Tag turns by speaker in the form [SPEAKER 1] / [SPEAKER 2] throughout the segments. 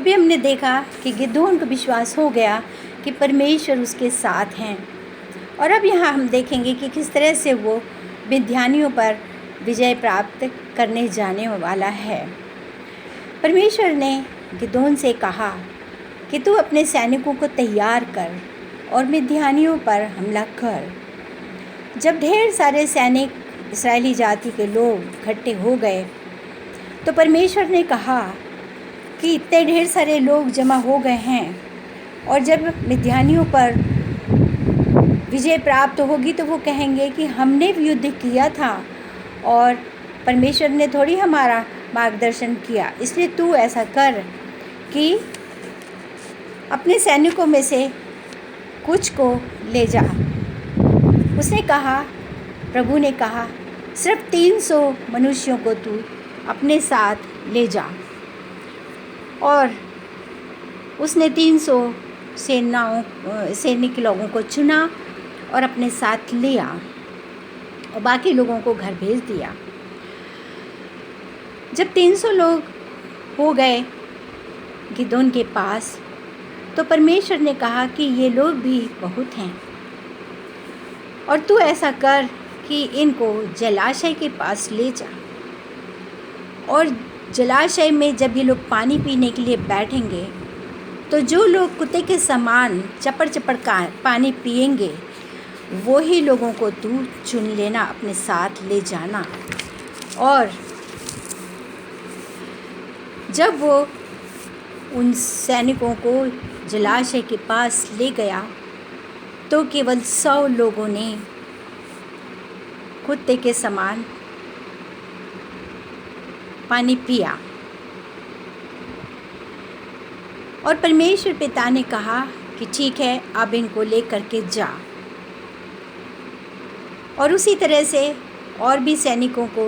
[SPEAKER 1] अभी हमने देखा कि गिदोन को विश्वास हो गया कि परमेश्वर उसके साथ हैं, और अब यहाँ हम देखेंगे कि किस तरह से वो मिद्यानियों पर विजय प्राप्त करने जाने वाला है। परमेश्वर ने गिदोन से कहा कि तू अपने सैनिकों को तैयार कर और मिद्यानियों पर हमला कर। जब ढेर सारे सैनिक इस्राएली जाति के लोग इकट्ठे हो गए तो परमेश्वर ने कहा कि इतने ढेर सारे लोग जमा हो गए हैं, और जब मिद्यानियों पर विजय प्राप्त होगी तो वो कहेंगे कि हमने भी युद्ध किया था और परमेश्वर ने थोड़ी हमारा मार्गदर्शन किया। इसलिए तू ऐसा कर कि अपने सैनिकों में से कुछ को ले जा। उसने कहा, प्रभु ने कहा, सिर्फ 300 मनुष्यों को तू अपने साथ ले जा। और उसने 300 सैनिक लोगों को चुना और अपने साथ लिया और बाकी लोगों को घर भेज दिया। जब 300 लोग हो गए गिदोन के पास तो परमेश्वर ने कहा कि ये लोग भी बहुत हैं, और तू ऐसा कर कि इनको जलाशय के पास ले जा, और जलाशय में जब ये लोग पानी पीने के लिए बैठेंगे तो जो लोग कुत्ते के समान चपड़ चपड़ का पानी पिएंगे वो ही लोगों को तू चुन लेना, अपने साथ ले जाना। और जब वो उन सैनिकों को जलाशय के पास ले गया तो केवल 100 लोगों ने कुत्ते के समान पानी पिया। और परमेश्वर पिता ने कहा कि ठीक है, अब इनको लेकर के जा। और उसी तरह से और भी सैनिकों को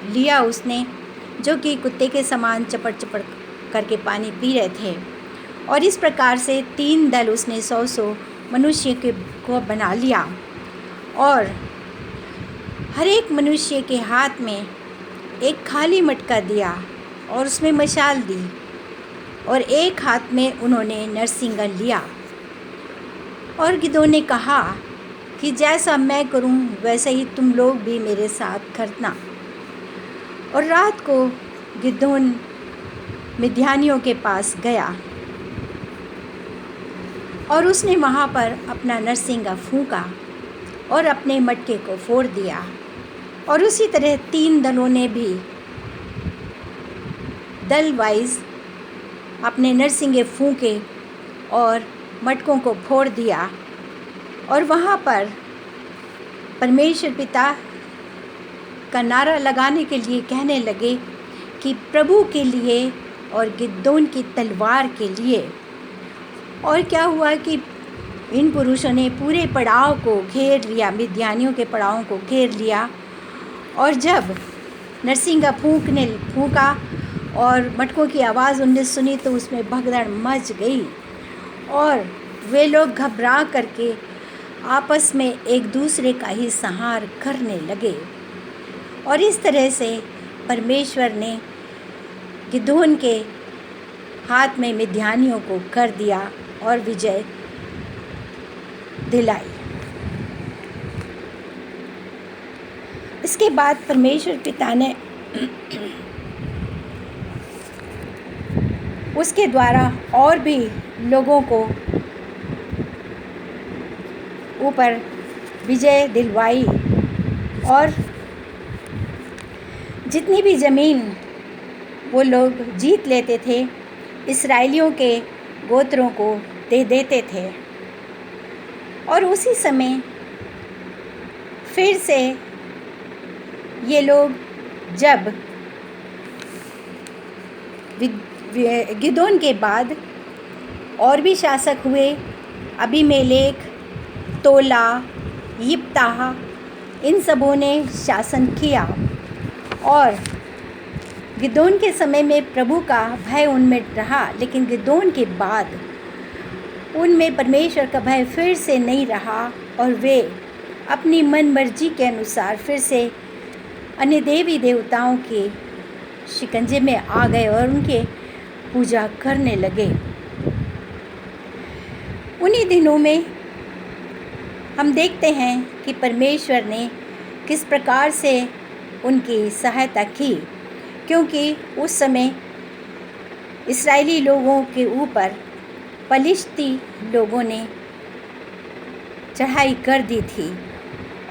[SPEAKER 1] लिया उसने, जो कि कुत्ते के समान चपड़ चपड़ करके पानी पी रहे थे। और इस प्रकार से 3 दल उसने 100 मनुष्य को बना लिया, और हर एक मनुष्य के हाथ में एक खाली मटका दिया और उसमें मशाल दी, और एक हाथ में उन्होंने नरसिंगा लिया। और गिदोन ने कहा कि जैसा मैं करूं वैसे ही तुम लोग भी मेरे साथ करना। और रात को गिदोन मिद्यानियों के पास गया और उसने वहाँ पर अपना नरसिंगा फूंका और अपने मटके को फोड़ दिया। और उसी तरह 3 दलों ने भी दल वाइज अपने नरसिंगे फूंके और मटकों को फोड़ दिया। और वहाँ पर परमेश्वर पिता का नारा लगाने के लिए कहने लगे कि प्रभु के लिए और गिदोन की तलवार के लिए। और क्या हुआ कि इन पुरुषों ने पूरे पड़ाव को घेर लिया, मिद्यानियों के पड़ावों को घेर लिया। और जब नरसिंगा फूंका और मटकों की आवाज़ उनने सुनी तो उसमें भगदड़ मच गई, और वे लोग घबरा करके आपस में एक दूसरे का ही संहार करने लगे। और इस तरह से परमेश्वर ने गिदोन के हाथ में मिद्यानियों को कर दिया और विजय दिलाई। इसके बाद परमेश्वर पिता ने उसके द्वारा और भी लोगों को ऊपर विजय दिलवाई, और जितनी भी ज़मीन वो लोग जीत लेते थे इस्राएलियों के गोत्रों को दे देते थे। और उसी समय फिर से ये लोग जब गिदोन के बाद और भी शासक हुए, अबीमेलेक, तोला, यिप्ताह, इन सबों ने शासन किया। और गिदोन के समय में प्रभु का भय उनमें रहा, लेकिन गिदोन के बाद उनमें परमेश्वर का भय फिर से नहीं रहा, और वे अपनी मन मर्जी के अनुसार फिर से अन्य देवी देवताओं के शिकंजे में आ गए और उनके पूजा करने लगे। उन्हीं दिनों में हम देखते हैं कि परमेश्वर ने किस प्रकार से उनकी सहायता की, क्योंकि उस समय इस्राएली लोगों के ऊपर पलिश्ती लोगों ने चढ़ाई कर दी थी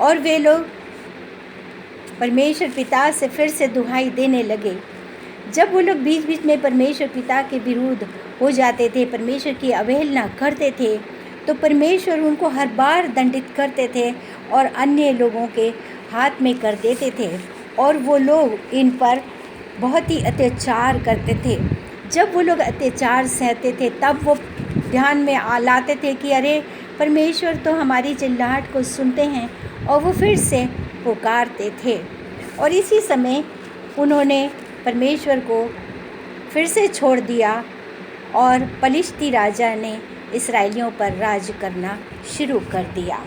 [SPEAKER 1] और वे लोग परमेश्वर पिता से फिर से दुहाई देने लगे। जब वो लोग बीच बीच में परमेश्वर पिता के विरुद्ध हो जाते थे, परमेश्वर की अवहेलना करते थे, तो परमेश्वर उनको हर बार दंडित करते थे और अन्य लोगों के हाथ में कर देते थे और वो लोग इन पर बहुत ही अत्याचार करते थे। जब वो लोग अत्याचार सहते थे तब वो ध्यान में लाते थे कि अरे परमेश्वर तो हमारी चिल्लाहट को सुनते हैं, और वो फिर से पुकारते थे। और इसी समय उन्होंने परमेश्वर को फिर से छोड़ दिया और पलिश्ती राजा ने इस्राएलियों पर राज करना शुरू कर दिया।